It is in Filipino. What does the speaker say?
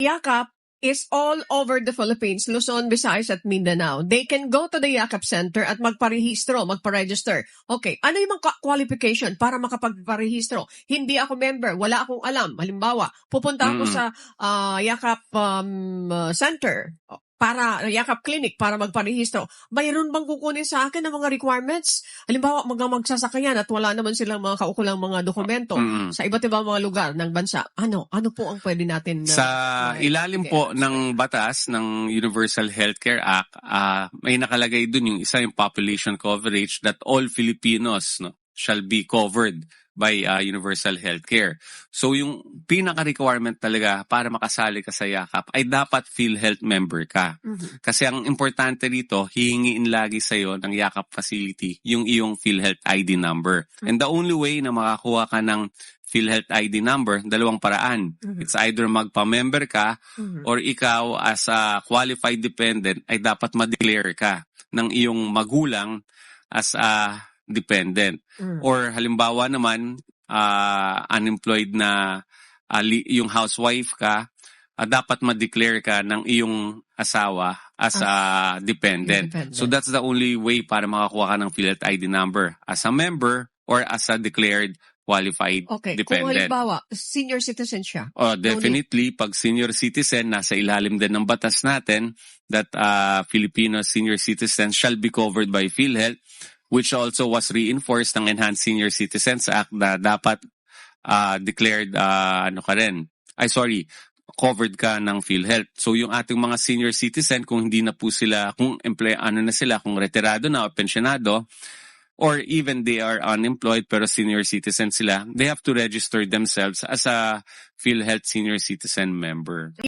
Yakap is all over the Philippines, Luzon, Visayas at Mindanao. They can go to the Yakap Center at magparehistro, magparegister. Okay, ano yung mga qualification para makapagparehistro? Hindi ako member, wala akong alam. Halimbawa, pupunta ako sa Yakap Center para Yakap Clinic para magparehistro. Mayroon bang kukunin sa akin ng mga requirements? Halimbawa, magsasakayan at wala naman silang mga kaukulang mga dokumento sa iba't ibang mga lugar ng bansa. Ano po ang pwede natin sa ilalim po ng batas ng Universal Healthcare Act, may nakalagay dun yung isa yung population coverage that all Filipinos shall be covered by universal healthcare. So yung pinaka-requirement talaga para makasali ka sa Yakap ay dapat PhilHealth member ka. Kasi ang importante dito, hihingiin lagi sa'yo ng Yakap facility yung iyong PhilHealth ID number. And the only way na makakuha ka ng PhilHealth ID number, dalawang paraan. It's either magpa-member ka or ikaw as a qualified dependent ay dapat ma-declare ka ng iyong magulang as a dependent. Or halimbawa naman, unemployed na yung housewife ka, dapat ma-declare ka ng iyong asawa as a dependent. So that's the only way para makakuha ka ng PhilHealth ID number as a member or as a declared qualified dependent. Kung halimbawa, senior citizen siya. Definitely, pag senior citizen, nasa ilalim din ng batas natin that Filipino senior citizens shall be covered by PhilHealth, which also was reinforced ng Enhanced Senior Citizens Act na dapat declared covered ka ng PhilHealth. So yung ating mga senior citizen, kung hindi na po sila, kung kung retirado na o pensionado, or even they are unemployed pero senior citizen sila, they have to register themselves as a PhilHealth senior citizen member.